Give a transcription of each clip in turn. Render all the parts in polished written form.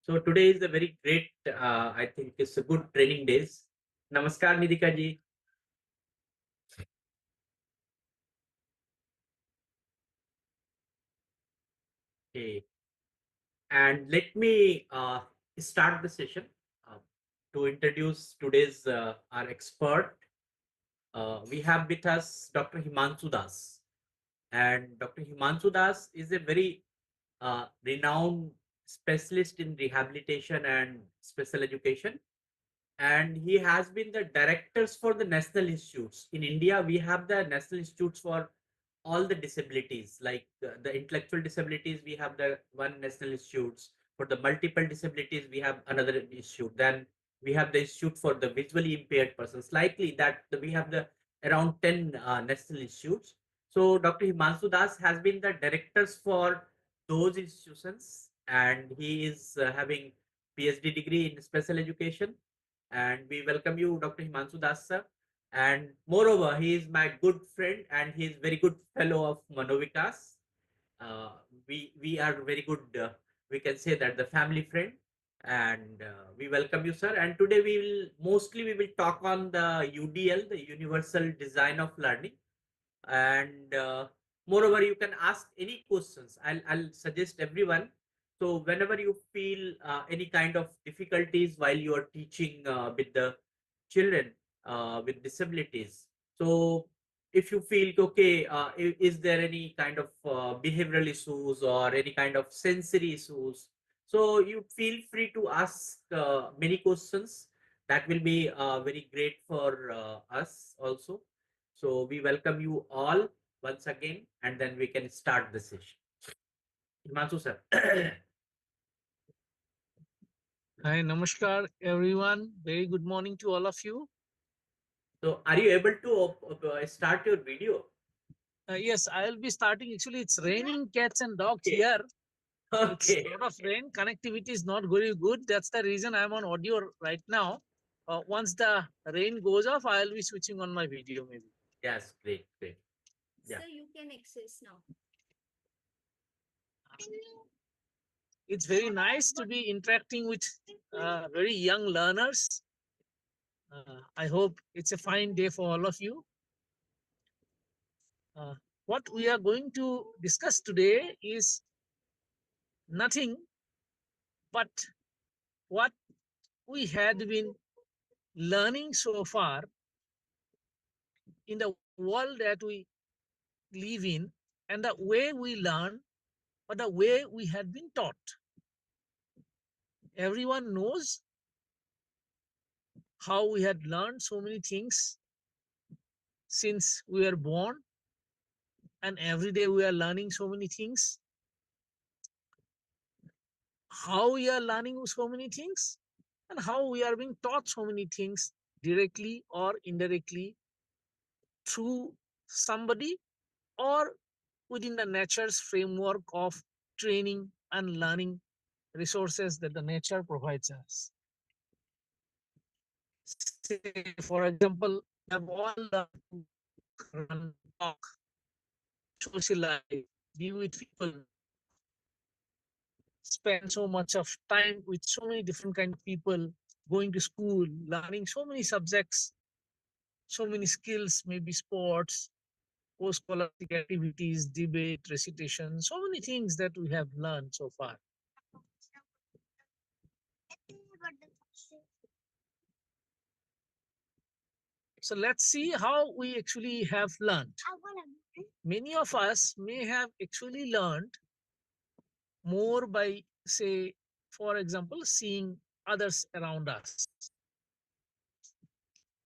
So today is a very great, I think it's a good training days. Namaskar, Nidika ji. Okay. And let me start the session uh, to introduce today's our expert. We have with us Dr. Himanshu Das. And Dr. Himanshu Das is a very renowned specialist in rehabilitation and special education, and he has been the directors for the national institutes in India. We have the national institutes for all the disabilities, like the intellectual disabilities. We have the one national institutes for the multiple disabilities. We have another institute. Then we have the institute for the visually impaired persons. Likely that we have the around 10 national institutes. So Dr. Himanshu Das has been the directors for those institutions, and he is having PhD degree in special education. And we welcome you, Dr. Himanshu Das sir. And moreover, he is my good friend and he is very good fellow of Manovikas. We are very good. We can say that the family friend, and we welcome you, sir. And today we will talk on the UDL, the Universal Design of Learning, and moreover you can ask any questions. I'll suggest everyone, so whenever you feel any kind of difficulties while you are teaching with the children with disabilities, so if you feel okay, is there any kind of behavioral issues or any kind of sensory issues, so you feel free to ask many questions. That will be very great for us also. So we welcome you all once again, and then we can start the session. Himanshu sir. Hi, namaskar, everyone. Very good morning to all of you. So are you able to start your video? Yes, I'll be starting. Actually, it's raining cats and dogs Okay. here. It's Okay. a lot of rain. Connectivity is not very good. That's the reason I'm on audio right now. Once the rain goes off, I'll be switching on my video maybe. Yes, great, great. Yeah. So you can access now. It's very nice to be interacting with very young learners. I hope it's a fine day for all of you. Uh, what we are going to discuss today is nothing but what we had been learning so far in the world that we live in, and the way we learn or the way we had been taught. Everyone knows how we had learned so many things since we were born, and every day we are learning so many things. How we are learning so many things, and how we are being taught so many things directly or indirectly through somebody or within the nature's framework of training and learning resources that the nature provides us. Say, for example, we have all learned to run, talk, socialize, be with people, spend so much of time with so many different kind of people, going to school, learning so many subjects, so many skills, maybe sports, post-scholastic activities, debate, recitation, so many things that we have learned so far. So let's see how we actually have learned. Many of us may have actually learned more by, say, for example, seeing others around us.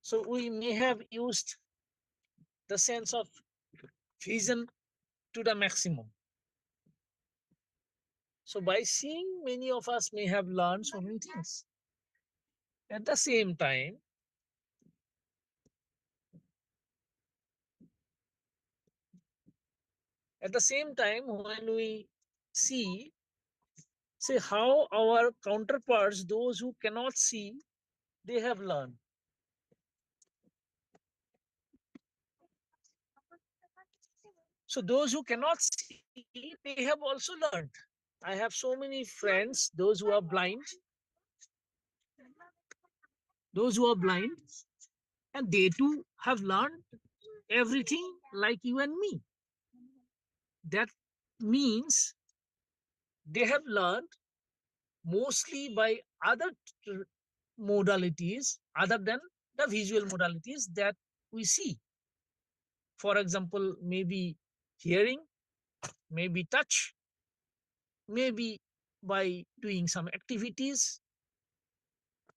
So we may have used the sense of vision to the maximum. So by seeing, many of us may have learned so many things. At the same time, when we see, say, how our counterparts, those who cannot see, they have learned. So those who cannot see, they have also learned. I have so many friends, those who are blind, and they too have learned everything like you and me. That means they have learned mostly by other tr- modalities other than the visual modalities that we see. For example, maybe hearing, maybe touch, maybe by doing some activities.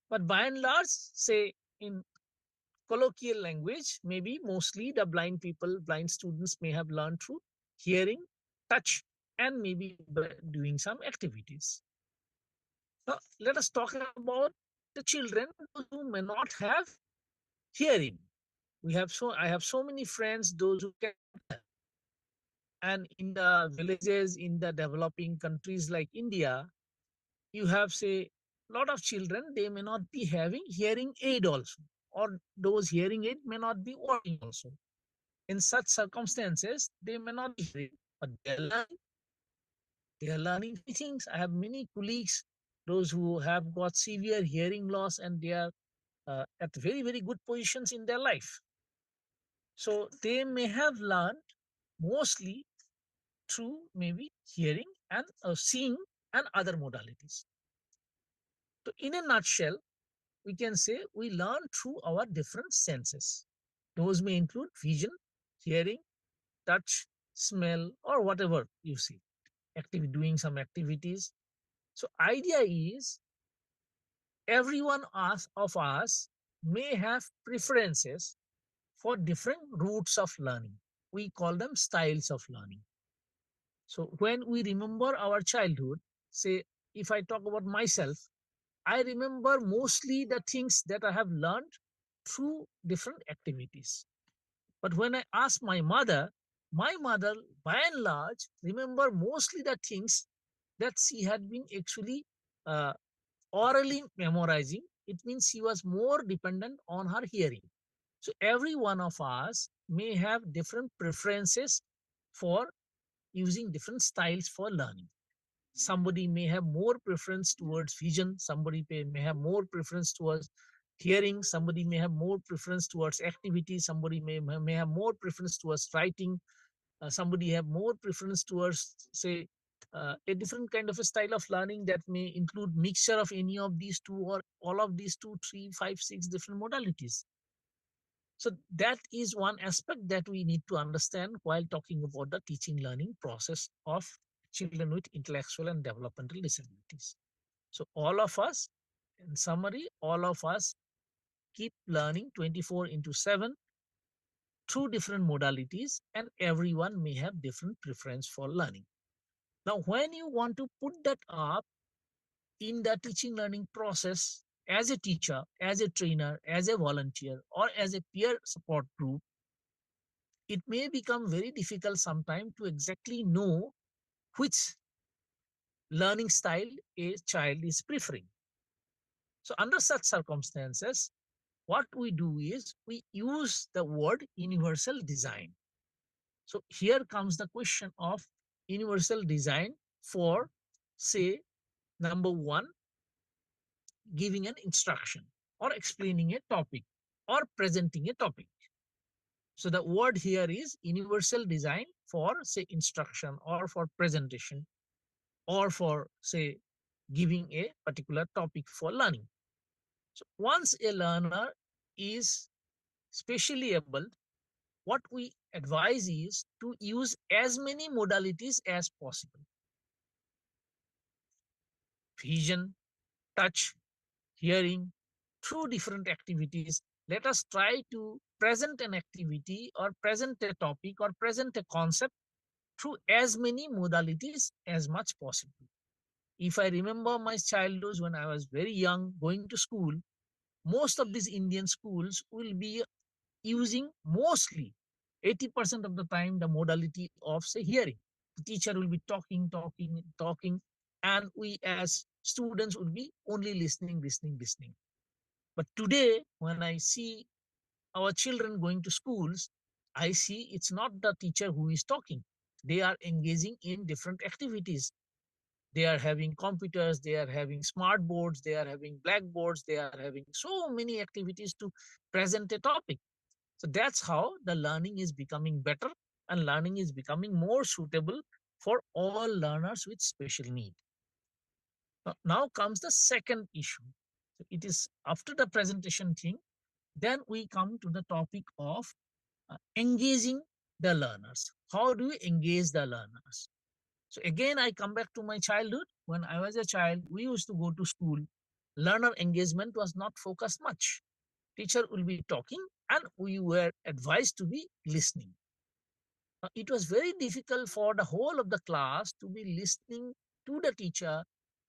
But by and large, say in colloquial language, maybe mostly the blind people, blind students may have learned through hearing, touch, and maybe by doing some activities. Now, let us talk about the children, those who may not have hearing. I have so many friends, those who cannot hear. And in the villages, in the developing countries like India, you have, say, a lot of children, they may not be having hearing aid also, or those hearing aid may not be working also. In such circumstances, they may not be hearing, but they are learning many things. I have many colleagues, those who have got severe hearing loss, and they are at very, very good positions in their life. So they may have learned mostly through maybe hearing and seeing and other modalities. So, in a nutshell, we can say we learn through our different senses. Those may include vision, hearing, touch, smell, or whatever you see. Doing some activities. So, idea is of us may have preferences for different routes of learning. We call them styles of learning. So, when we remember our childhood, say, if I talk about myself, I remember mostly the things that I have learned through different activities. But when I ask my mother, by and large, remember mostly the things that she had been actually uh, orally memorizing. It means she was more dependent on her hearing. So every one of us may have different preferences for using different styles for learning. Somebody may have more preference towards vision, somebody may have more preference towards hearing, somebody may have more preference towards activity, somebody may have more preference towards writing, somebody have more preference towards, say, a different kind of a style of learning that may include mixture of any of these two or all of these two, three, five, six different modalities. So that is one aspect that we need to understand while talking about the teaching learning process of children with intellectual and developmental disabilities. So all of us, in summary, all of us keep learning 24 into 7 through different modalities, and everyone may have different preference for learning. Now, when you want to put that up in the teaching learning process as a teacher, as a trainer, as a volunteer, or as a peer support group, it may become very difficult sometimes to exactly know which learning style a child is preferring. So, under such circumstances, what we do is we use the word universal design. So, here comes the question of universal design for, say, number one, giving an instruction or explaining a topic or presenting a topic. So the word here is universal design for, say, instruction or for presentation or for, say, giving a particular topic for learning. So once a learner is specially able, what we advise is to use as many modalities as possible: vision, touch, hearing, through different activities. Let us try to present an activity or present a topic or present a concept through as many modalities as much possible. If I remember my childhood when I was very young going to school, most of these Indian schools will be using mostly 80% of the time the modality of, say, hearing. The teacher will be talking, and we as students will be only listening. But today, when I see our children going to schools, I see it's not the teacher who is talking. They are engaging in different activities. They are having computers, they are having smart boards, they are having blackboards, they are having so many activities to present a topic. So that's how the learning is becoming better, and learning is becoming more suitable for all learners with special need. Now comes the second issue. So it is after the presentation thing, then we come to the topic of engaging the learners. How do you engage the learners? So again, I come back to my childhood. When I was a child, we used to go to school. Learner engagement was not focused much. Teacher will be talking and we were advised to be listening. It was very difficult for the whole of the class to be listening to the teacher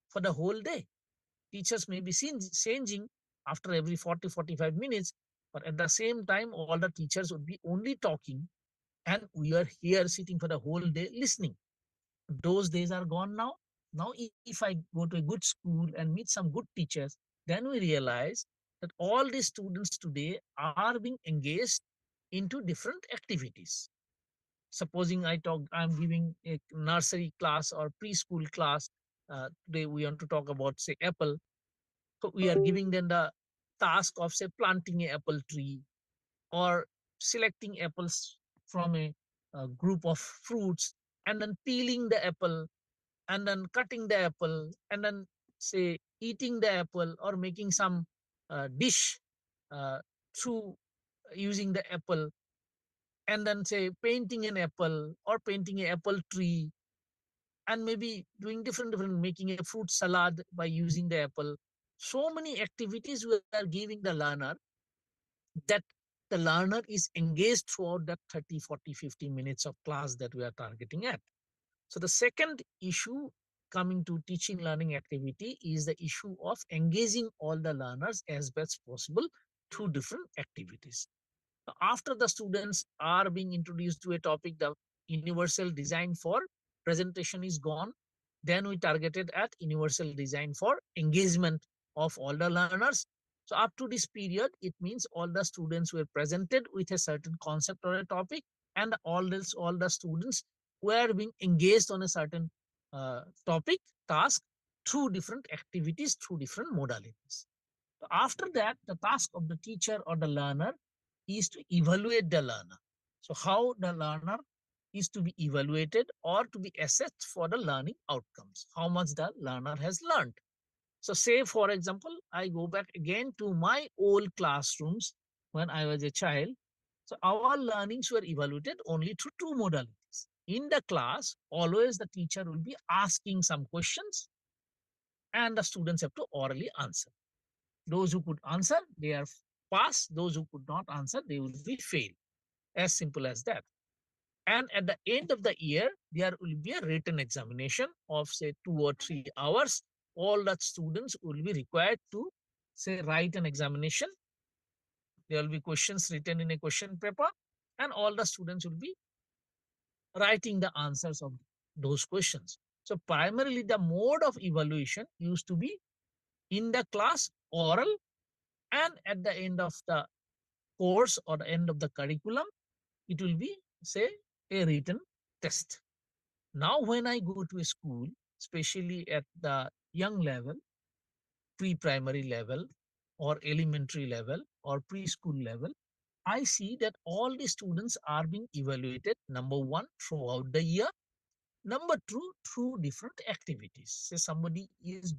for the whole day. Teachers may be changing after every 40, 45 minutes, but at the same time, all the teachers would be only talking and we are here sitting for the whole day listening. Those days are gone now. Now, if I go to a good school and meet some good teachers, then we realize that all these students today are being engaged into different activities. Supposing I'm giving a nursery class or preschool class. Today we want to talk about, say, apple. So we are giving them the task of, say, planting an apple tree or selecting apples from a group of fruits and then peeling the apple and then cutting the apple and then, say, eating the apple or making some dish uh, through using the apple, and then, say, painting an apple or painting an apple tree, and maybe doing different making a fruit salad by using the apple. So many activities we are giving the learner that the learner is engaged throughout that 30, 40, 50 minutes of class that we are targeting at. So the second issue coming to teaching learning activity is the issue of engaging all the learners as best possible through different activities. After the students are being introduced to a topic, the universal design for presentation is gone. Then we targeted at universal design for engagement of all the learners. So up to this period, it means all the students were presented with a certain concept or a topic, and all the students were being engaged on a certain topic, task, through different activities, through different modalities. After that, the task of the teacher or the learner is to evaluate the learner. So how the learner is to be evaluated or to be assessed for the learning outcomes, how much the learner has learned. So say, for example, I go back again to my old classrooms when I was a child. So our learnings were evaluated only through two modalities. In the class, always the teacher will be asking some questions and the students have to orally answer. Those who could answer, they are pass. Those who could not answer, they will be fail. As simple as that. And at the end of the year, there will be a written examination of, say, 2 or 3 hours. All the students will be required to, say, write an examination. There will be questions written in a question paper, and all the students will be writing the answers of those questions. So primarily the mode of evaluation used to be in the class oral, and at the end of the course or the end of the curriculum, it will be, say, a written test. Now, when I go to a school, especially at the young level, pre-primary level or elementary level or preschool level, I see that all the students are being evaluated, number one, throughout the year. Number two, through different activities. Say somebody is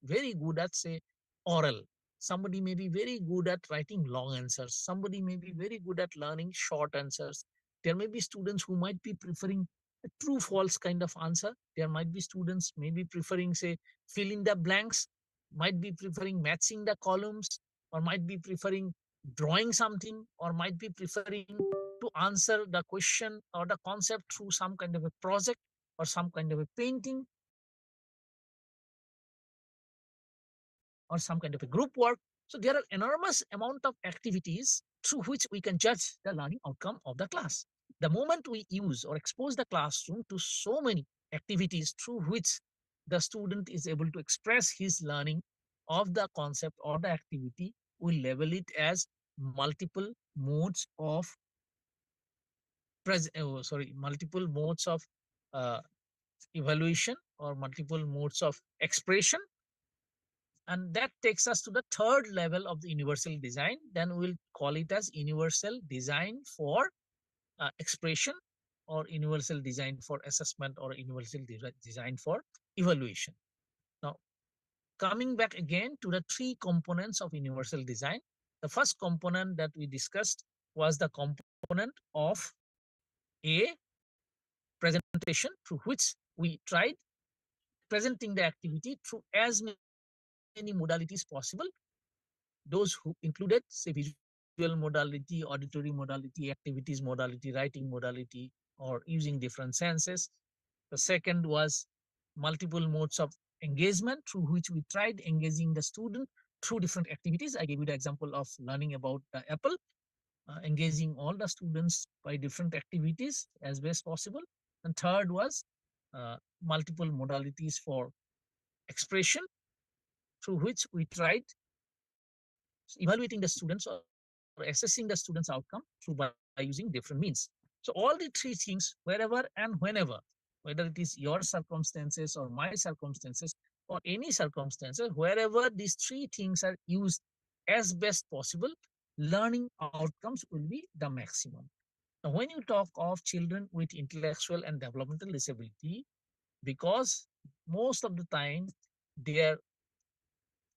very good at, say, oral. Somebody may be very good at writing long answers. Somebody may be very good at learning short answers. There may be students who might be preferring a true false kind of answer. There might be students maybe preferring, say, fill in the blanks, might be preferring matching the columns, or might be preferring drawing something, or might be preferring to answer the question or the concept through some kind of a project or some kind of a painting or some kind of a group work. So there are enormous amount of activities through which we can judge the learning outcome of the class. The moment we use or expose the classroom to so many activities through which the student is able to express his learning of the concept or the activity, we label it as multiple modes of multiple modes of uh, evaluation or multiple modes of expression. And that takes us to the third level of the universal design. Then we'll call it as universal design for expression, or universal design for assessment, or universal design for evaluation. Now, coming back again to the three components of universal design, the first component that we discussed was the component of a presentation, through which we tried presenting the activity through as many modalities possible. Those who included, say, visual modality, auditory modality, activities modality, writing modality, or using different senses. The second was multiple modes of engagement, through which we tried engaging the student through different activities. I gave you the example of learning about the apple, engaging all the students by different activities as best possible. And third was multiple modalities for expression, through which we tried evaluating the students or assessing the students' outcome through by using different means. So all the three things, wherever and whenever, whether it is your circumstances or my circumstances or any circumstances, wherever these three things are used as best possible, learning outcomes will be the maximum. Now, when you talk of children with intellectual and developmental disability, because most of the time their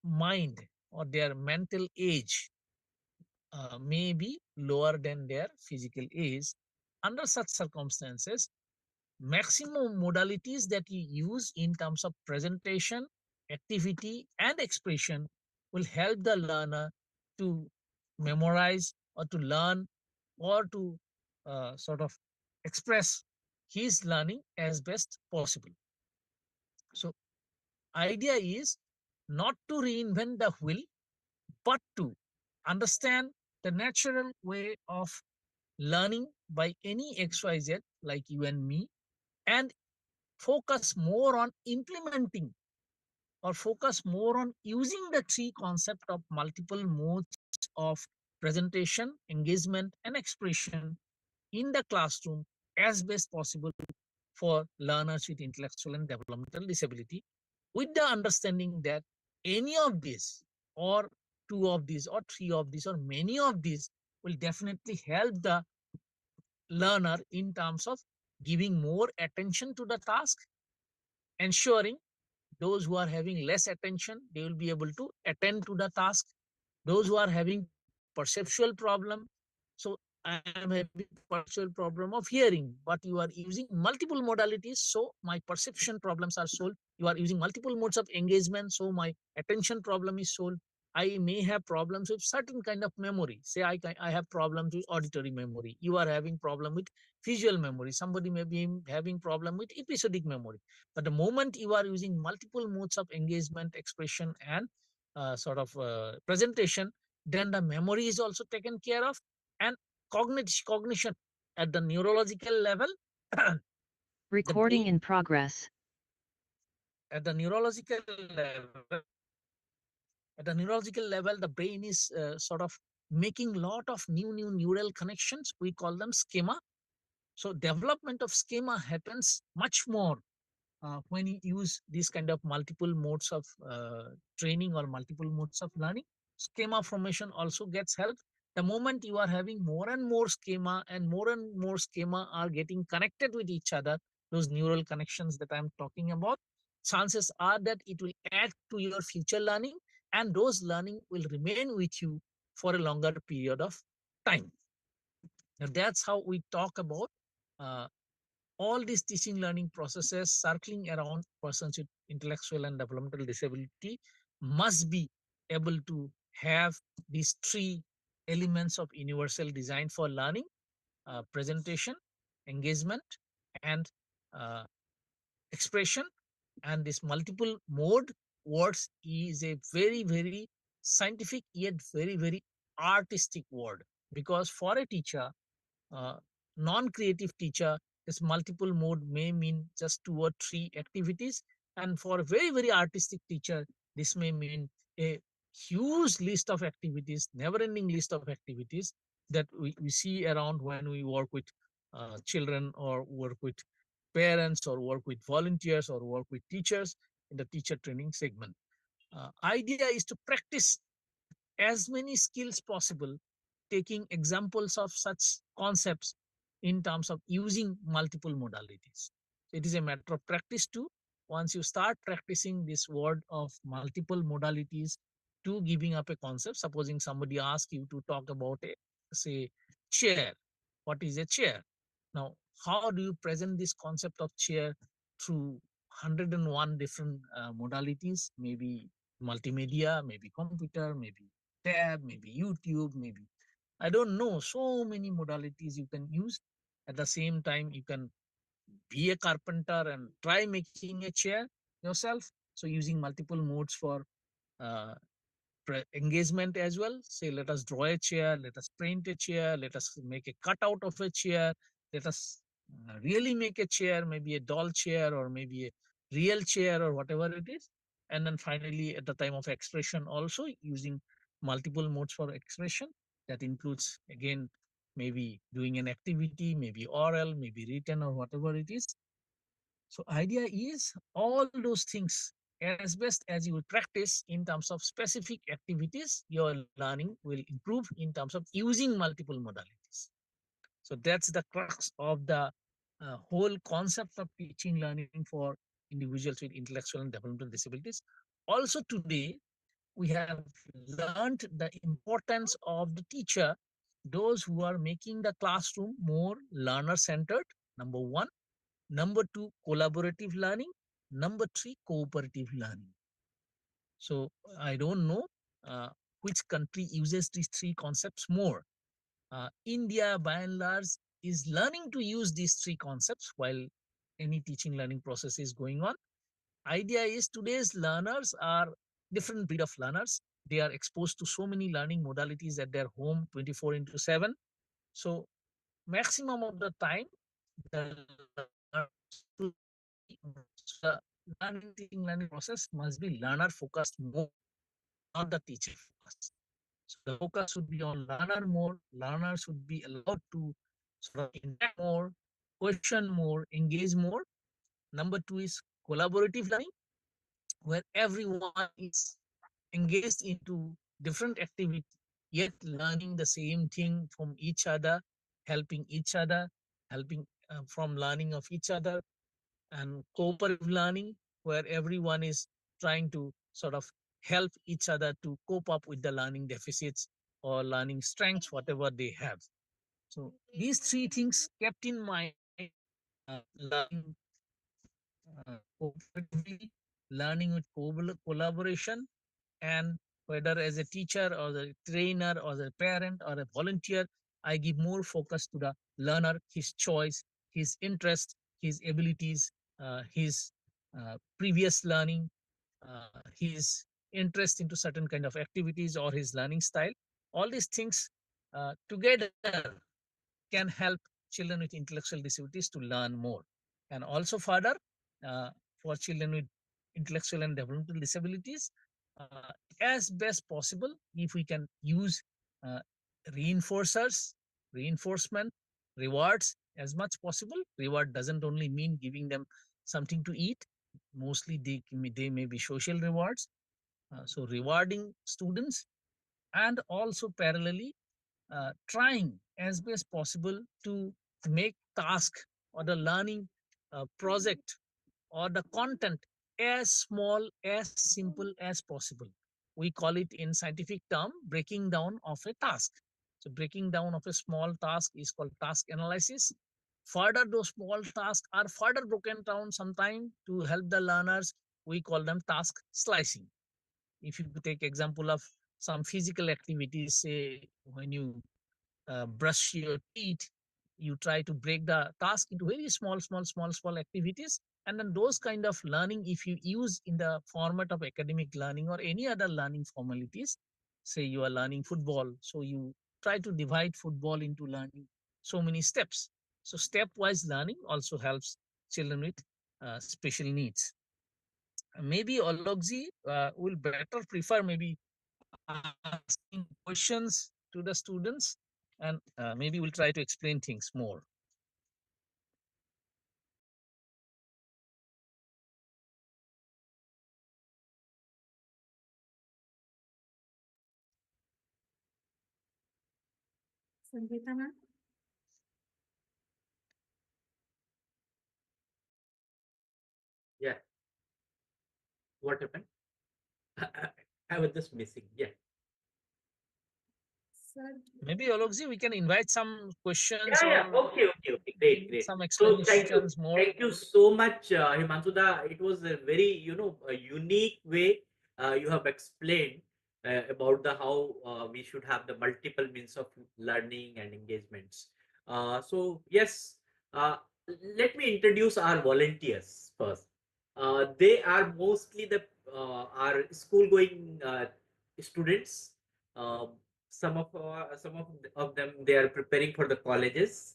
mind or their mental age may be lower than their physical age. Under such circumstances, maximum modalities that you use in terms of presentation, activity, and expression will help the learner to memorize or to learn or to sort of express his learning as best possible. So, idea is not to reinvent the wheel, but to understand the natural way of learning by any XYZ like you and me, and focus more on implementing or focus more on using the three concept of multiple modes of presentation, engagement, and expression in the classroom as best possible for learners with intellectual and developmental disability, with the understanding that any of these, or two of these, or three of these, or many of these will definitely help the learner in terms of giving more attention to the task, ensuring those who are having less attention, they will be able to attend to the task. Those who are having perceptual problem, so I am having perceptual problem of hearing, but you are using multiple modalities, so my perception problems are solved. You are using multiple modes of engagement, so my attention problem is solved. I may have problems with certain kind of memory. Say I have problems with auditory memory. You are having problem with visual memory. Somebody may be having problem with episodic memory. But the moment you are using multiple modes of engagement, expression, and presentation, then the memory is also taken care of, and cognition at the neurological level. The Recording brain, in progress. at the neurological level, the brain is sort of making lot of new neural connections. We call them schema. So development of schema happens much more when you use these kind of multiple modes of training or multiple modes of learning. Schema formation also gets help. The moment you are having more and more schema, and more schema are getting connected with each other, those neural connections that I'm talking about, chances are that it will add to your future learning, and those learning will remain with you for a longer period of time. Now, that's how we talk about uh, all these teaching learning processes circling around persons with intellectual and developmental disability must be able to have these three elements of universal design for learning: presentation, engagement, and uh, expression. And this multiple mode words is a very scientific yet very artistic word, because for a teacher, uh, non-creative teacher, this multiple mode may mean just two or three activities, and for a very artistic teacher, this may mean a huge list of activities, never-ending list of activities that we see around when we work with children or work with parents or work with volunteers or work with teachers in the teacher training segment. Idea is to practice as many skills possible, taking examples of such concepts in terms of using multiple modalities. So it is a matter of practice too. Once you start practicing this word of multiple modalities to giving up a concept, supposing somebody asks you to talk about a, say, chair. What is a chair? Now, how do you present this concept of chair through 101 different modalities? Maybe multimedia, maybe computer, maybe tab, maybe YouTube, maybe I don't know. So many modalities you can use. At the same time, you can be a carpenter and try making a chair yourself. So using multiple modes for uh, engagement as well. Say, let us draw a chair, let us paint a chair, let us make a cutout of a chair, let us really make a chair, maybe a doll chair or maybe a real chair or whatever it is. And then finally, at the time of expression, also using multiple modes for expression. That includes, again, maybe doing an activity, maybe oral, maybe written, or whatever it is. So idea is all those things as best as you will practice in terms of specific activities, your learning will improve in terms of using multiple modalities. So that's the crux of the whole concept of teaching learning for individuals with intellectual and developmental disabilities. Also today, we have learned the importance of the teacher, those who are making the classroom more learner centered, number one. Number two, collaborative learning. Number three, cooperative learning. So I don't know uh, which country uses these three concepts more. India, by and large, is learning to use these three concepts while any teaching learning process is going on. Idea is today's learners are different breed of learners. They are exposed to so many learning modalities at their home 24 into 7. So maximum of the time, the the learning teaching learning process must be learner focused more, not the teacher focused. So the focus should be on learner more. Learners should be allowed to sort of interact more, question more, engage more. Number two is collaborative learning, where everyone is engaged into different activity, yet learning the same thing from each other, each other, helping from learning of each other, and cooperative learning, where everyone is trying to sort of help each other to cope up with the learning deficits or learning strengths, whatever they have. So these three things kept in mind, learning cooperatively, learning with collaboration, and whether as a teacher or the trainer or the parent or a volunteer, I give more focus to the learner, his choice, his interest, his abilities, his previous learning, his interest into certain kind of activities or his learning style. All these things together can help children with intellectual disabilities to learn more. And also further, uh, for children with intellectual and developmental disabilities, uh, as best possible, if we can use uh, reinforcers, reinforcement, rewards as much possible. Reward doesn't only mean giving them something to eat. Mostly they may be social rewards. So rewarding students, and also parallelly trying as best possible to make task or the learning project or the content as small, as simple as possible. We call it in scientific term breaking down of a task. So breaking down of a small task is called task analysis. Further, those small tasks are further broken down sometime to help the learners. We call them task slicing. If you take example of some physical activities, say when you brush your teeth, you try to break the task into very small activities. And then those kind of learning, if you use in the format of academic learning or any other learning formalities, say you are learning football, so you try to divide football into learning so many steps. So stepwise learning also helps children with special needs. Maybe Ologzi will better prefer maybe asking questions to the students, and maybe we'll try to explain things more. Sangeeta ma'am. Yeah. What happened? I was just missing. Yeah. Sir. Maybe Alokji, we can invite some questions Yeah, yeah. or Okay. Great, great. some So explanations more. thank you so much, Himansuda. It was a very, a unique way you have explained about the how we should have the multiple means of learning and engagements. So yes, let me introduce our volunteers first. They are mostly the our school-going students. Um some of them they are preparing for the colleges,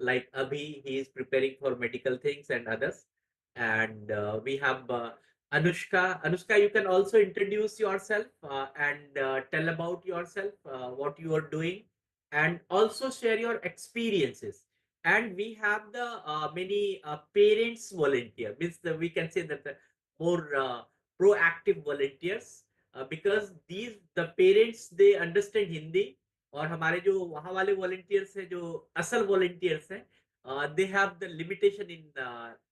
like Abhi, he is preparing for medical things and others. And we have Anushka. Anushka, you can also introduce yourself and tell about yourself, what you are doing, and also share your experiences. And we have the many parents volunteer, means we can say that the more proactive volunteers, because these the parents they understand Hindi, और हमारे जो वहाँ वाले volunteers हैं जो असल volunteers हैं, they have the limitation in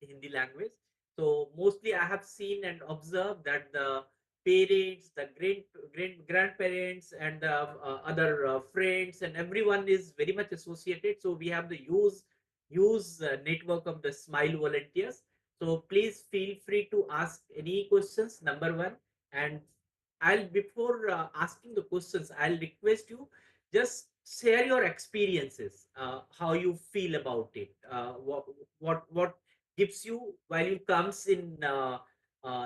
Hindi language. So mostly I have seen and observed that the parents, the grandparents, and the other friends and everyone is very much associated. So we have the use network of the Smile volunteers. So please feel free to ask any questions. Number one, and I'll before asking the questions, I'll request you just share your experiences, how you feel about it, what gives you while you comes in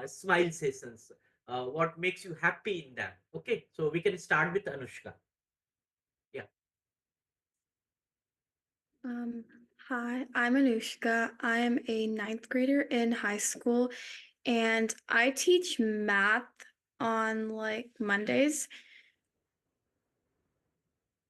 Smile sessions, what makes you happy in that. Okay, so we can start with Anushka. Yeah. Hi, I'm Anushka. I am a ninth grader in high school, and I teach math on like Mondays.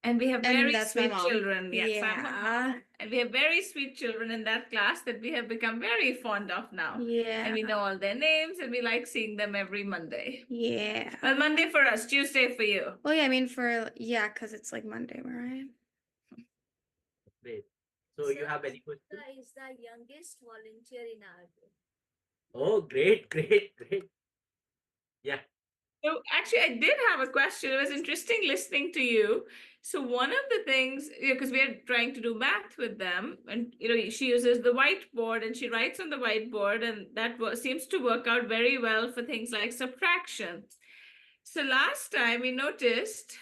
And we have And very that's my sweet mom. children. Yes, I'm her Yeah. mom. And we have very sweet children in that class that we have become very fond of now. Yeah. And we know all their names and we like seeing them every Monday. Yeah. Well, Monday for us, Tuesday for you. Well, yeah, I mean because it's like Monday where I am. Great. So you have any questions? Is the youngest volunteer in our group. Oh, great. Yeah. So actually, I did have a question. It was interesting listening to you. So one of the things, because we are trying to do math with them, and she uses the whiteboard and she writes on the whiteboard, and that seems to work out very well for things like subtraction. So last time we noticed,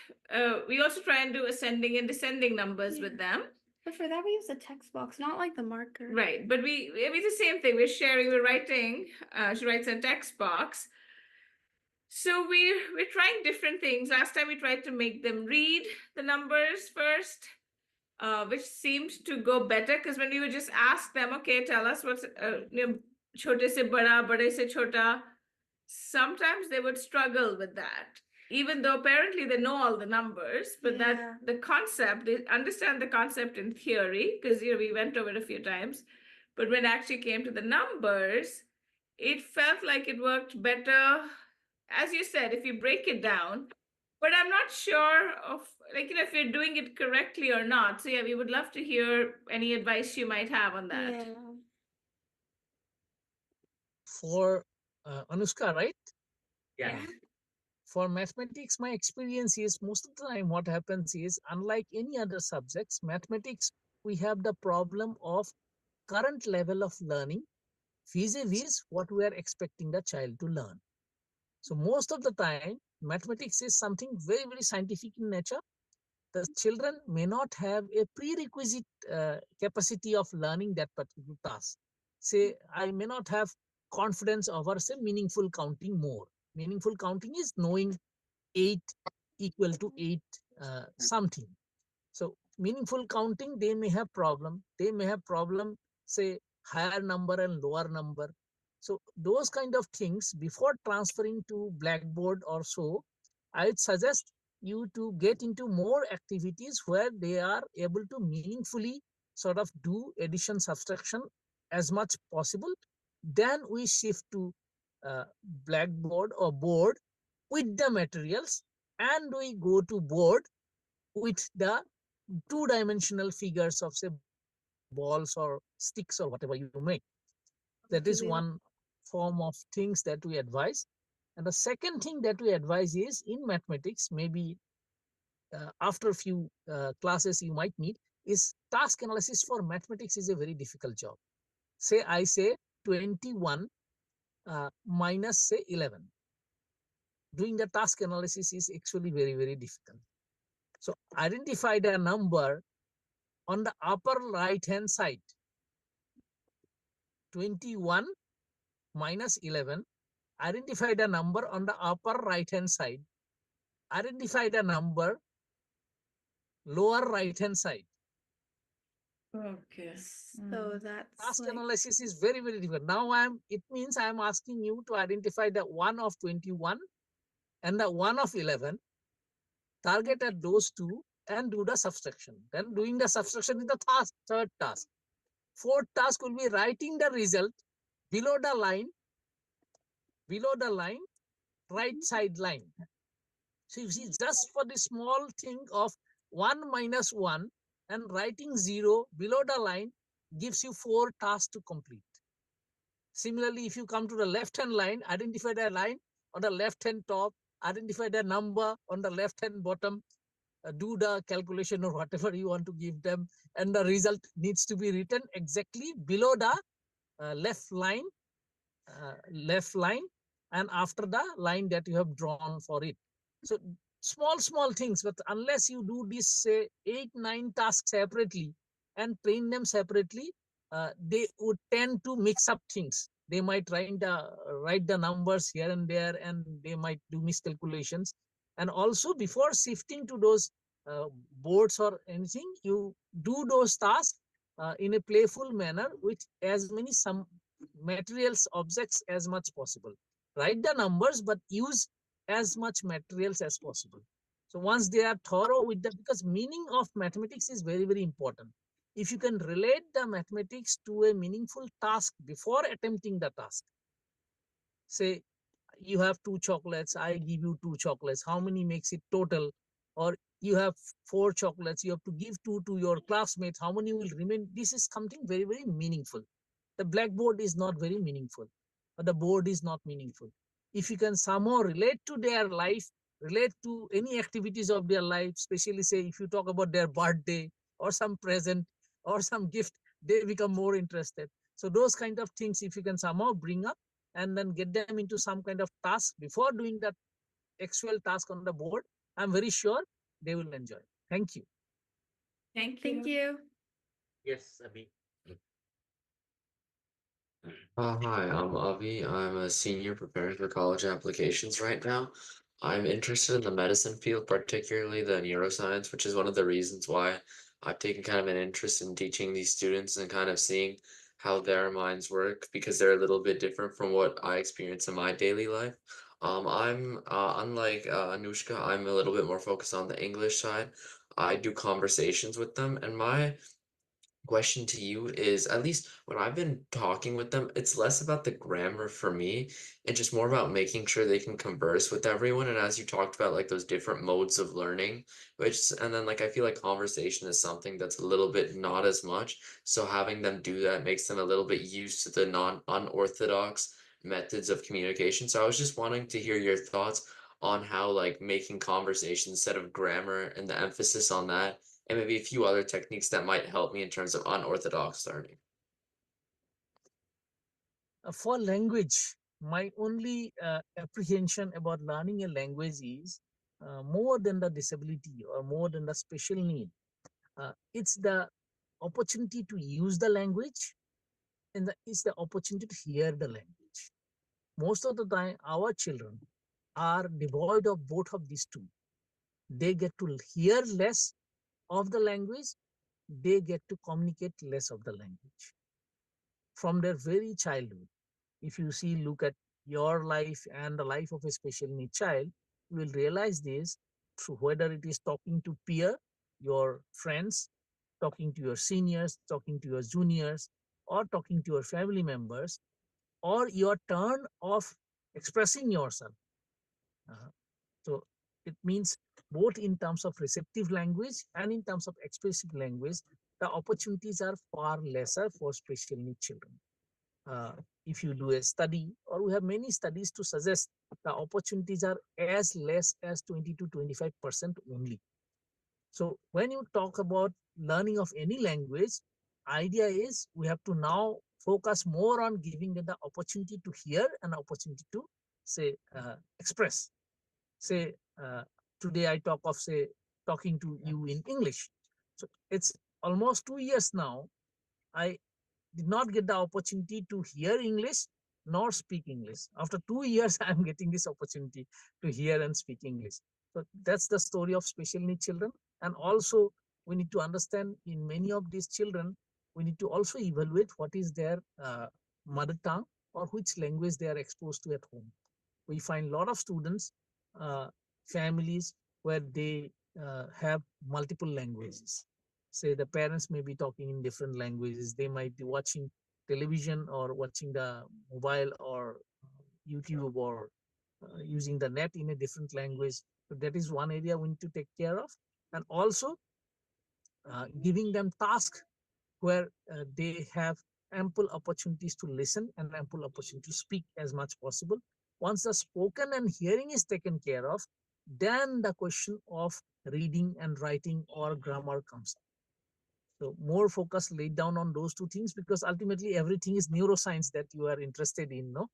we also try and do ascending and descending numbers with them. But for that we use the text box, not like the marker. Right, but it's the same thing. We're writing. She writes a text box. So we're trying different things. Last time we tried to make them read the numbers first, which seemed to go better because when we would just ask them, okay, tell us what's chote se bada, bade se chota, sometimes they would struggle with that. Even though apparently they know all the numbers, but Yeah. that the concept, they understand the concept in theory, because we went over it a few times. But when it actually came to the numbers, it felt like it worked better, as you said, if you break it down. But I'm not sure of if you're doing it correctly or not. So yeah, we would love to hear any advice you might have on that. Yeah. For Anushka, right? Yeah. For mathematics, my experience is most of the time what happens is, unlike any other subjects, mathematics, we have the problem of current level of learning vis-a-vis what we are expecting the child to learn. So most of the time, mathematics is something very scientific in nature. The children may not have a prerequisite capacity of learning that particular task. Say, I may not have confidence over, say, meaningful counting more. Meaningful counting is knowing 8 equal to 8 something. So meaningful counting, they may have problem. They may have problem, say, higher number and lower number. So those kind of things, before transferring to Blackboard or so, I would suggest you to get into more activities where they are able to meaningfully sort of do addition, subtraction as much possible. Then we shift to Blackboard or board with the materials, and we go to board with the two-dimensional figures of say balls or sticks or whatever you make. That is one form of things that we advise. And the second thing that we advise is in mathematics, maybe after a few classes you might need, is task analysis for mathematics is a very difficult job. Say I say 21 minus say 11. Doing the task analysis is actually very, very difficult. So identify the number on the upper right hand side. 21 minus 11. Identify the number on the upper right hand side. Identify the number lower right hand side. Okay. So that's Task like, analysis is very, very difficult. Now it means I'm asking you to identify the 1 of 21 and the 1 of 11. Target at those two and do the subtraction. Then doing the subtraction is the task, third task. Fourth task will be writing the result below the line, right side line. So you see, just for the small thing of 1 minus 1 and writing 0 below the line gives you 4 tasks to complete. Similarly, if you come to the left-hand line, identify the line on the left-hand top, identify the number on the left-hand bottom, do the calculation or whatever you want to give them, and the result needs to be written exactly below the left line, and after the line that you have drawn for it. So small things, but unless you do this say 8-9 tasks separately and train them separately, they would tend to mix up things. They might write the numbers here and there, and they might do miscalculations. And also before shifting to those boards or anything, you do those tasks in a playful manner with as many some materials objects as much possible. Write the numbers, but use as much materials as possible. So once they are thorough with that, because meaning of mathematics is very, very important. If you can relate the mathematics to a meaningful task before attempting the task, say you have 2 chocolates, I give you 2 chocolates, how many makes it total? Or you have 4 chocolates, you have to give 2 to your classmates, how many will remain? This is something very, very meaningful. The blackboard is not very meaningful, or the board is not meaningful. If you can somehow relate to their life, relate to any activities of their life, especially say if you talk about their birthday or some present or some gift, they become more interested. So those kind of things, if you can somehow bring up and then get them into some kind of task before doing that actual task on the board, I'm very sure they will enjoy. Thank you. Thank you. thank you. Yes, Abhi. Hi, I'm Avi. I'm a senior preparing for college applications right now. I'm interested in the medicine field, particularly the neuroscience, which is one of the reasons why I've taken kind of an interest in teaching these students and kind of seeing how their minds work because they're a little bit different from what I experience in my daily life. I'm unlike Anushka, I'm a little bit more focused on the English side. I do conversations with them, and my question to you is, at least when I've been talking with them, it's less about the grammar for me and just more about making sure they can converse with everyone. And as you talked about, like those different modes of learning, which, and then like I feel like conversation is something that's a little bit not as much. So having them do that makes them a little bit used to the unorthodox methods of communication. So I was just wanting to hear your thoughts on how like making conversation instead of grammar and the emphasis on that and maybe a few other techniques that might help me in terms of unorthodox learning. For language, my only apprehension about learning a language is more than the disability or more than the special need. It's the opportunity to use the language, and it's the opportunity to hear the language. Most of the time, our children are devoid of both of these two. They get to hear less of the language, they get to communicate less of the language from their very childhood. If you see, look at your life and the life of a special need child, you will realize this through whether it is talking to peer, your friends, talking to your seniors, talking to your juniors, or talking to your family members, or your turn of expressing yourself. So it means both in terms of receptive language and in terms of expressive language, the opportunities are far lesser for special needs children. If you do a study, or we have many studies to suggest the opportunities are as less as 20 to 25% only. So when you talk about learning of any language, idea is we have to now focus more on giving them the opportunity to hear and opportunity to say express. Say today I talk of say talking to you in English. So it's almost 2 years now. I did not get the opportunity to hear English nor speak English. After 2 years, I'm getting this opportunity to hear and speak English. So that's the story of special needs children. And also, we need to understand in many of these children, we need to also evaluate what is their mother tongue or which language they are exposed to at home. We find a lot of students, families where they have multiple languages. Say the parents may be talking in different languages. They might be watching television or watching the mobile or YouTube or using the net in a different language. So that is one area we need to take care of. And also giving them tasks where they have ample opportunities to listen and ample opportunity to speak as much possible. Once the spoken and hearing is taken care of, then the question of reading and writing or grammar comes up. So more focus laid down on those two things, because ultimately everything is neuroscience that you are interested in, no?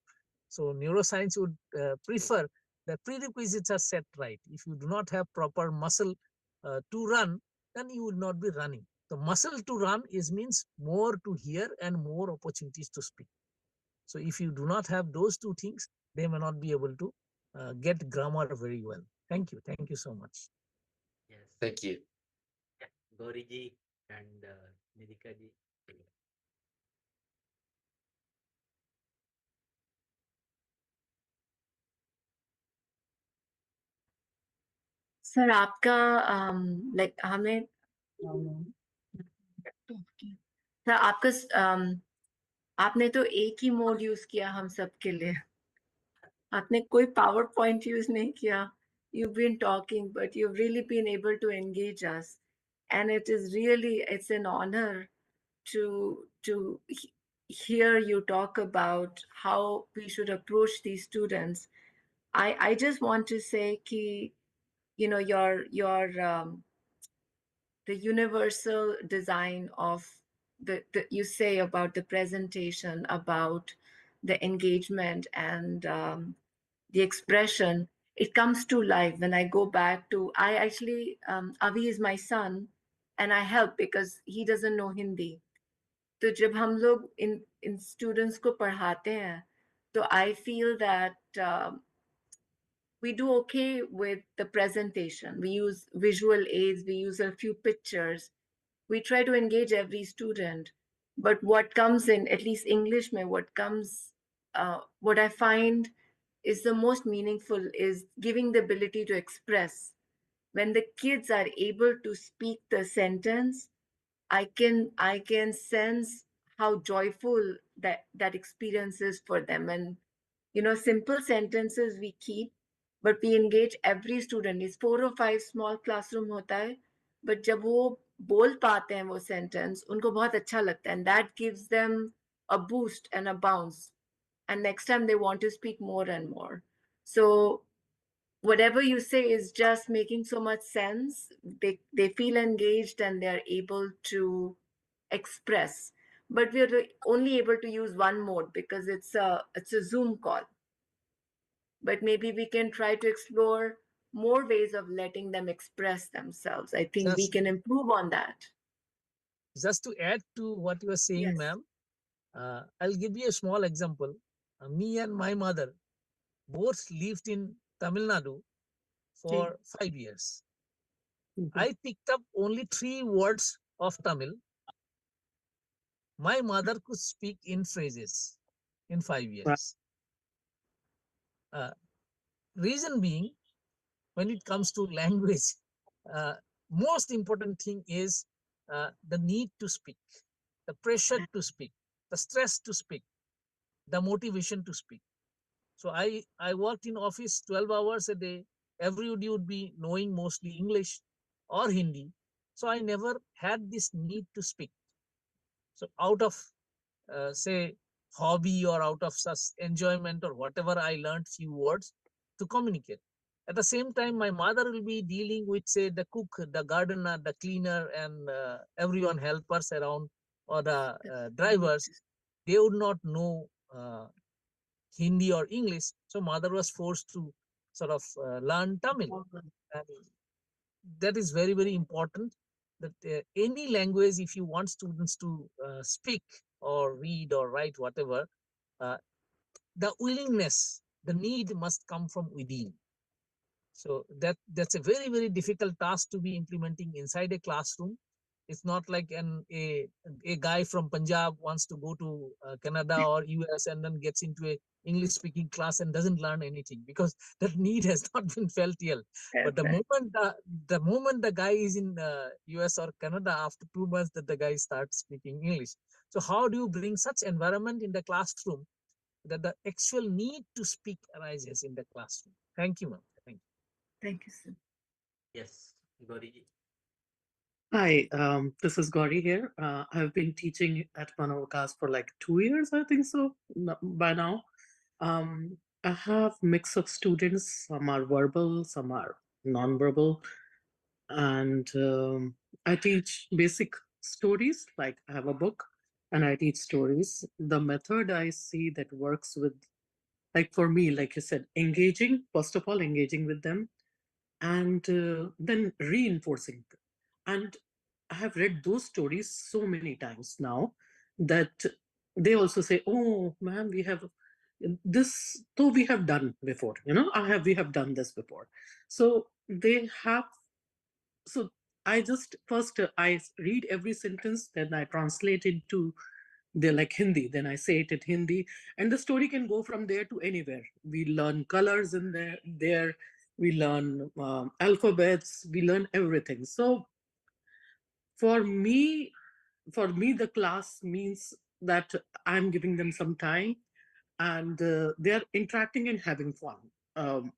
So neuroscience would prefer that prerequisites are set right. If you do not have proper muscle to run, then you will not be running. The muscle to run is means more to hear and more opportunities to speak. So if you do not have those two things, they may not be able to get grammar very well. Thank you. Thank you so much. Yes. Thank you. Yeah. Gauri ji and Nidika ji. Sir आपका like हमें sir आपका आपने तो एक ही mode use किया हम सब के लिए आपने कोई पावर पॉइंट यूज नहीं किया you've been talking but you've really been able to engage us and it is really it's an honor to hear you talk about how we should approach these students. I just want to say ki you know your the universal design of the you say about the presentation, about the engagement and the expression, it comes to life when I go back to I actually Avi is my son and I help because he doesn't know Hindi. तो जब हम लोग इन students को पढ़ाते हैं तो I feel that we do okay with the presentation. We use visual aids, we use a few pictures. We try to engage every student. But what comes in, at least English, what I find is the most meaningful is giving the ability to express. When the kids are able to speak the sentence, I can sense how joyful that experience is for them. And simple sentences we keep, but we engage every student. It's 4 or 5 small classroom hota hai, but जब वो बोल पाते हैं वो sentence, उनको बहुत अच्छा लगता है, and that gives them a boost and a bounce. And next time they want to speak more and more. So whatever you say is just making so much sense. They feel engaged and they're able to express. But we're only able to use one mode because it's a Zoom call. But maybe we can try to explore more ways of letting them express themselves. I think we can improve on that. Just to add to what you are saying, Yes. ma'am, I'll give you a small example. Me and my mother both lived in Tamil Nadu for 5 years. I picked up only 3 words of Tamil. My mother could speak in phrases in 5 years. Reason being, when it comes to language, most important thing is the need to speak, the pressure to speak, the stress to speak, the motivation to speak. So I worked in office 12 hours a day, everybody would be knowing mostly English or Hindi. So I never had this need to speak. So out of say hobby or out of such enjoyment or whatever, I learned few words to communicate. At the same time, my mother will be dealing with, say, the cook, the gardener, the cleaner, and everyone helpers around, or the drivers. They would not know Hindi or English, so mother was forced to sort of learn Tamil. And that is very, very important, that any language, if you want students to speak or read or write, whatever, uh, the willingness, the need must come from within. So that's a very, very difficult task to be implementing inside a classroom. It's not like a guy from Punjab wants to go to Canada or US and then gets into a English speaking class and doesn't learn anything, because that need has not been felt yet. But the moment the guy is in US or Canada, after 2 months that the guy starts speaking English. So how do you bring such environment in the classroom that the actual need to speak arises in the classroom? Thank you, ma'am. Thank you. Thank you, sir. Yes, Gauri. Hi, this is Gauri here. I've been teaching at Manavakas for like 2 years, I think so, by now. I have mix of students. Some are verbal, some are non-verbal, and I teach basic stories. Like I have a book, and I teach stories. The method I see that works with, like for me, like you said, engaging. First of all, engaging with them, and then reinforcing. And I have read those stories so many times now that they also say, "Oh, man, we have this. Though we have done before, we have done this before." So they have. So I just first I read every sentence, then I translate into they're like Hindi, then I say it in Hindi, and the story can go from there to anywhere. We learn colors in there, we learn alphabets, we learn everything. So for me, the class means that I'm giving them some time, and they're interacting and having fun.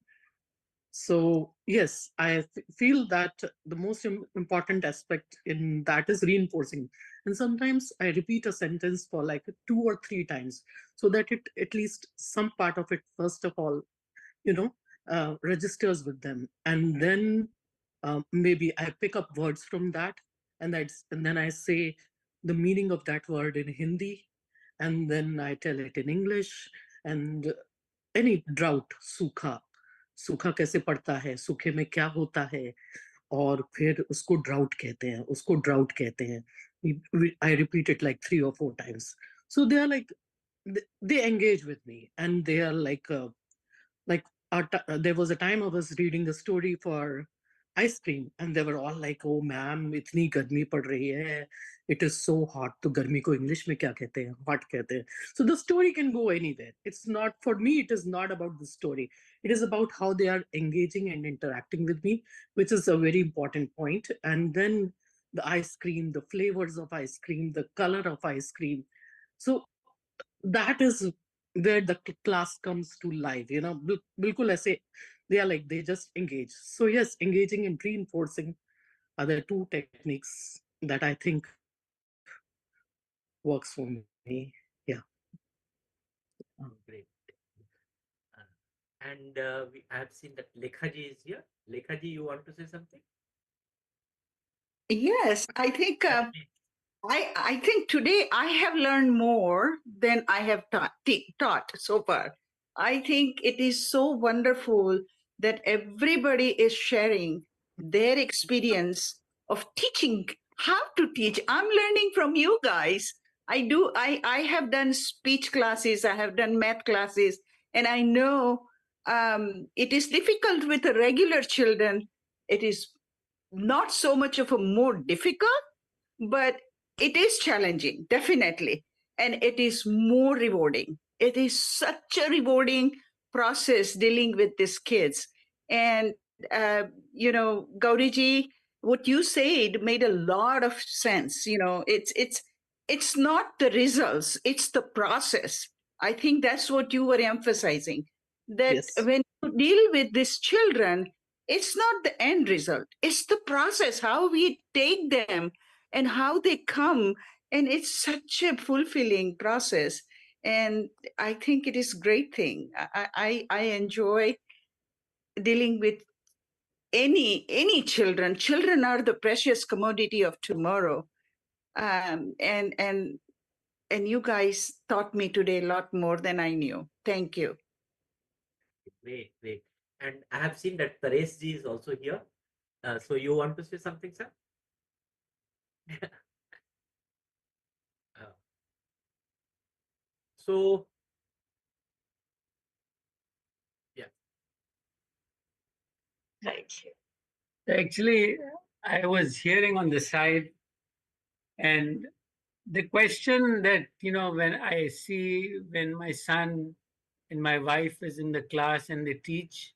So yes, I feel that the most important aspect in that is reinforcing. And sometimes I repeat a sentence for like 2 or 3 times, so that it at least some part of it, first of all, registers with them. And then maybe I pick up words from that, and then I say the meaning of that word in Hindi, and then I tell it in English. And any drought, सूखा सूखा कैसे पड़ता है, सूखे में क्या होता है, और फिर उसको ड्राउट कहते हैं, उसको ड्राउट कहते हैं. I repeat it like 3 or 4 times. So they are like, they engage with me, and they are like there was a time I was reading a story for ice cream, and they were all like, "Oh ma'am, itni garmi pad rahi hai, it is so hot." तो गर्मी को English में क्या कहते हैं? Hot कहते हैं. So the story can go anywhere. It's not, for me, it is not about the story. It is about how they are engaging and interacting with me, which is a very important point. And then the ice cream, the flavors of ice cream, the color of ice cream. So that is where the class comes to life, bilkul aise, they are like, they just engage. So yes, engaging and reinforcing are the 2 techniques that I think works for me. Yeah. Great. And I have seen that Lekhaji is here. Lekhaji, you want to say something? Yes, I think I think today I have learned more than I have taught so far. I think it is so wonderful that everybody is sharing their experience of teaching, how to teach. I'm learning from you guys. I have done speech classes, I have done math classes, and I know it is difficult with the regular children. It is not so much of a more difficult, but it is challenging, definitely. And it is more rewarding. It is such a rewarding process dealing with these kids. And, Gauriji, what you said made a lot of sense. It's not the results, it's the process. I think that's what you were emphasizing. That Yes. when you deal with these children, It's not the end result, it's the process, how we take them and how they come. And it's such a fulfilling process. And I think it is great thing. I enjoy dealing with any children. Children are the precious commodity of tomorrow. And you guys taught me today a lot more than I knew. Thank you. Great, great. And I have seen that Paresh ji is also here. So you want to say something, sir? Uh, so, yeah. Right. Actually, I was hearing on the side, and the question that, when I see when my son and my wife is in the class and they teach,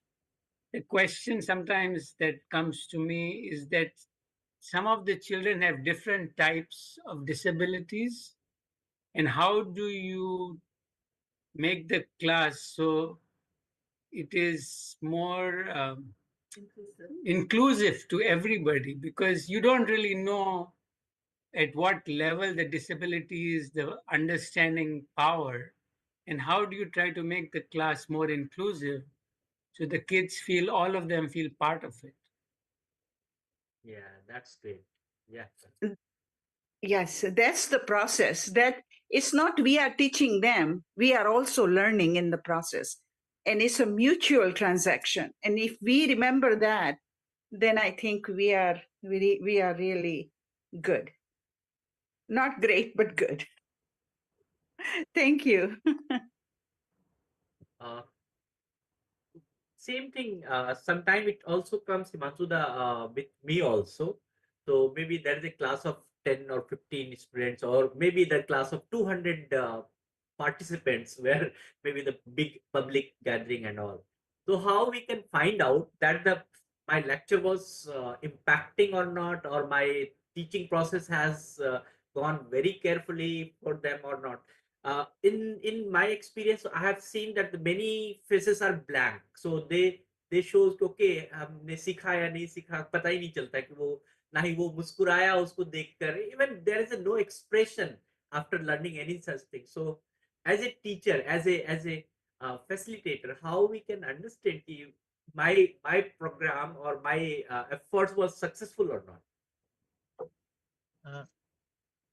the question sometimes that comes to me is that some of the children have different types of disabilities, and how do you make the class so it is more inclusive to everybody, because you don't really know at what level the disability is, the understanding power, and how do you try to make the class more inclusive so the kids feel, all of them feel part of it. Yeah, that's great. Yeah. Yes, that's the process. That it's not we are teaching them, we are also learning in the process. And it's a mutual transaction. And if we remember that, then I think we are really good. Not great, but good. Thank you. Uh, Same thing. Sometime it also comes, Himanshu, with me also. So maybe there is a class of 10 or 15 students, or maybe the class of 200 participants, where maybe the big public gathering and all. So how we can find out that my lecture was impacting or not, or my teaching process has gone very carefully for them or not. In my experience, I have seen that the many faces are blank, so they shows कि, okay, हमने सीखा या नहीं सीखा पता ही नहीं चलता कि वो ना ही वो मुस्कुराया उसको देखकर. Even there is no expression after learning any such thing. So as a teacher, as a facilitator, how we can understand कि my program or my efforts was successful or not? Uh,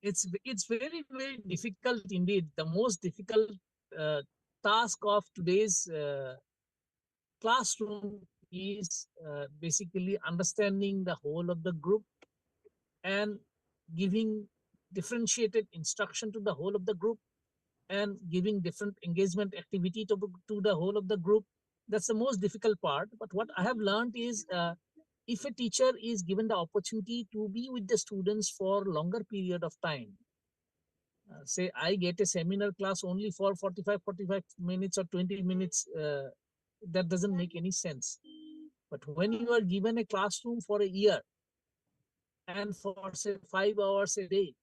it's very difficult indeed. The most difficult uh, task of today's classroom is basically understanding the whole of the group and giving differentiated instruction to the whole of the group and giving different engagement activity to the whole of the group. That's the most difficult part. But what I have learned is if a teacher is given the opportunity to be with the students for longer period of time, say I get a seminar class only for 45 minutes or 20 minutes, that doesn't make any sense. But when you are given a classroom for a year and for say 5 hours a day,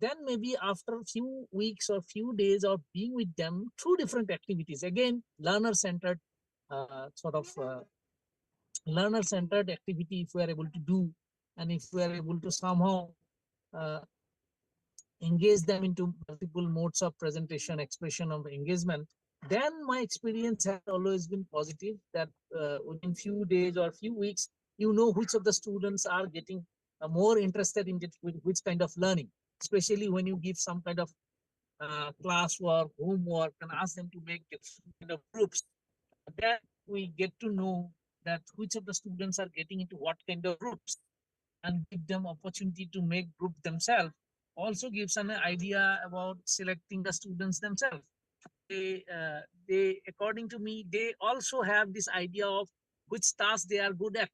then maybe after a few weeks or few days of being with them through different activities, again learner centered sort of learner centered activity, if we are able to do, and if we are able to somehow uh, engage them into multiple modes of presentation, expression of engagement, then my experience has always been positive that within few days or few weeks, you know which of the students are getting more interested in which kind of learning, especially when you give some kind of classwork, homework, and ask them to make different kind of groups. Then we get to know that which of the students are getting into what kind of groups, and give them opportunity to make group themselves. Also gives an idea about selecting the students themselves. They according to me, they also have this idea of which task they are good at.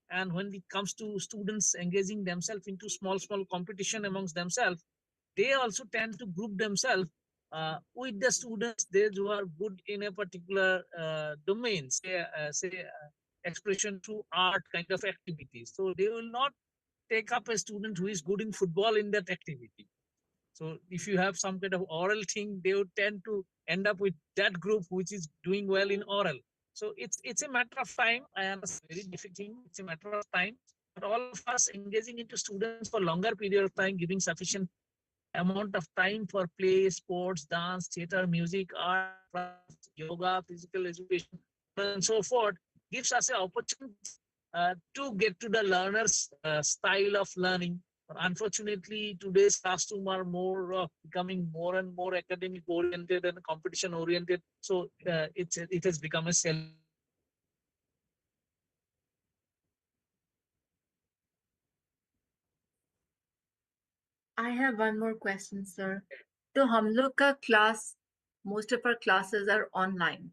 And when it comes to students engaging themselves into small competition amongst themselves, they also tend to group themselves with the students those who are good in a particular domain, say expression through art kind of activities. So they will not take up a student who is good in football in that activity. So if you have some kind of oral thing, they would tend to end up with that group which is doing well in oral. So it's a matter of time. I understand, very difficult thing. It's a matter of time. But all of us engaging into students for longer period of time, giving sufficient amount of time for play, sports, dance, theater, music, art, crafts, yoga, physical education, and so forth, gives us an opportunity to get to the learner's style of learning. But unfortunately, today's classroom are more becoming more and more academic oriented and competition oriented. So it has become a self. I have one more question, sir. तो हम लोग का class, most of our classes are online.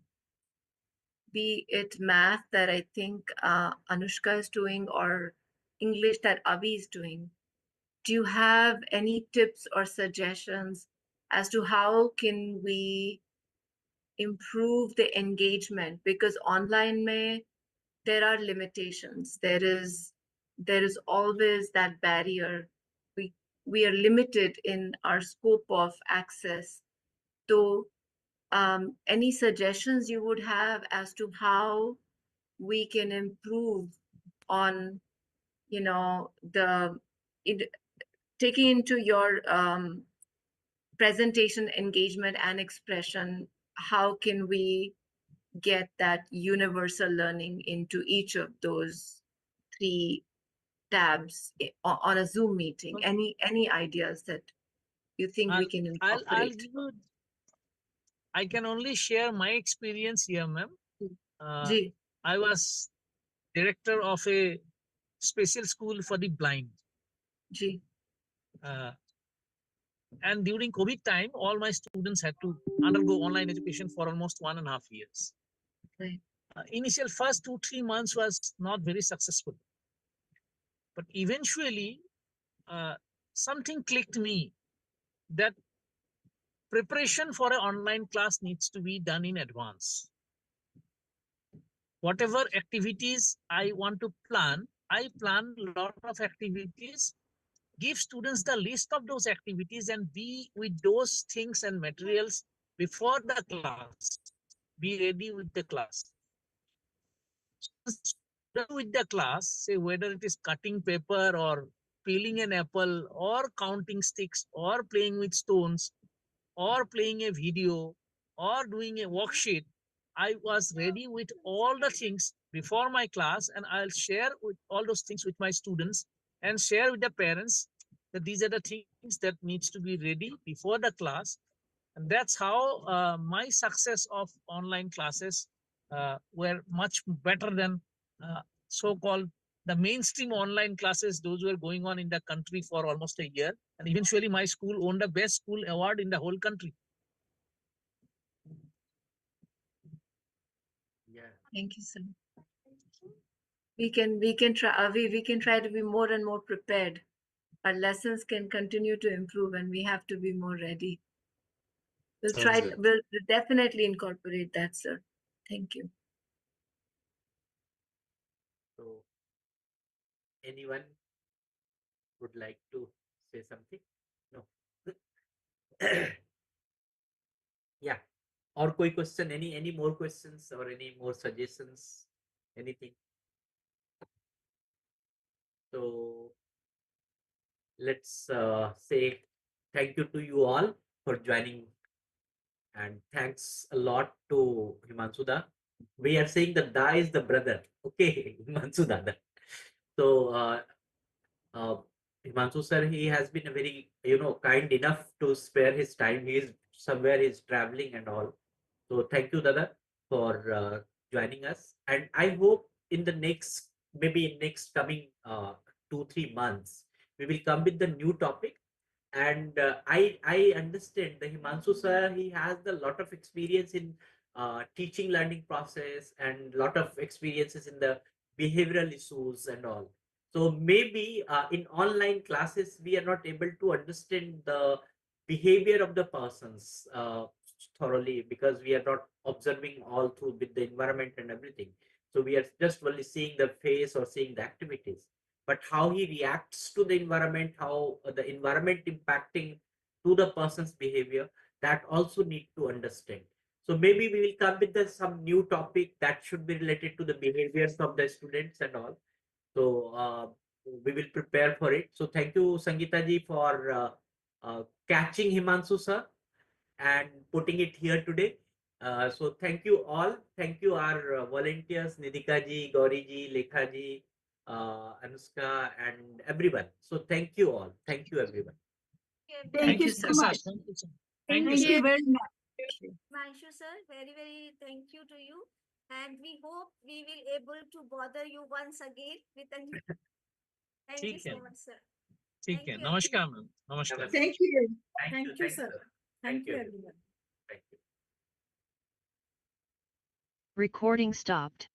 Be it math that I think Anushka is doing or English that Avi is doing. Do you have any tips or suggestions as to how can we improve the engagement? Because online may there are limitations. There is always that barrier. We are limited in our scope of access. So any suggestions you would have as to how we can improve on, you know, taking into your presentation engagement and expression, how can we get that universal learning into each of those 3 tabs on a Zoom meeting? Any ideas that you think we can I'll incorporate? give you. I can only share my experience here, ma'am. Ji. I was director of a special school for the blind. Ji. And during COVID time, all my students had to undergo online education for almost 1.5 years. Right. Initial first 2-3 months was not very successful, but eventually something clicked me that preparation for an online class needs to be done in advance. Whatever activities I want to plan, I plan a lot of activities, give students the list of those activities and be with those things and materials before the class. Be ready with the class. With the class, say whether it is cutting paper or peeling an apple or counting sticks or playing with stones or playing a video or doing a worksheet, I was ready with all the things before my class, and I'll share with all those things with my students and share with the parents that these are the things that needs to be ready before the class. And that's how my success of online classes were much better than so-called the mainstream online classes, those were going on in the country for almost a year. And eventually my school won the best school award in the whole country. Yeah. Thank you, sir. We can try to be more and more prepared. Our lessons can continue to improve and we have to be more ready. We'll definitely incorporate that, sir. Thank you. So anyone would like to say something? No. Yeah. Or koi question, any more questions or any more suggestions, anything? So let's say thank you to you all for joining, and thanks a lot to Himansuda. We are saying that Da is the brother. Okay, Himansuda. So Himanshu sir, he has been a very kind enough to spare his time. He is somewhere, he's traveling and all. So thank you, Dada, for joining us. And I hope in the next coming 2-3 months, we will come with the new topic. And I understand the Himanshu sir, he has a lot of experience in teaching learning process and lot of experiences in the behavioral issues and all. So maybe in online classes, we are not able to understand the behavior of the persons thoroughly, because we are not observing all through with the environment and everything. So we are just only seeing the face or seeing the activities, but how he reacts to the environment, how the environment impacting to the person's behavior, that also need to understand. So maybe we will come with some new topic that should be related to the behaviors of the students and all. So we will prepare for it. So thank you, Sangeeta ji, for catching Himanshu sir and putting it here today. So thank you all. Thank you our volunteers, Nidhika ji, Gauri ji, Lekha ji, Anushka, and everyone. So thank you all. Thank you everyone. Thank you so much. Thank you, sir. Thank Thank you very much. Himanshu sir, very, very thank you to you. And we hope we will able to bother you once again with a new. Thank you ठीक है so much, sir. ठीक Thank है you, नमस्कार ma'am नमस्कार Namaste. Thank you. Thank you, sir. Thank you everyone. Thank you. Recording stopped.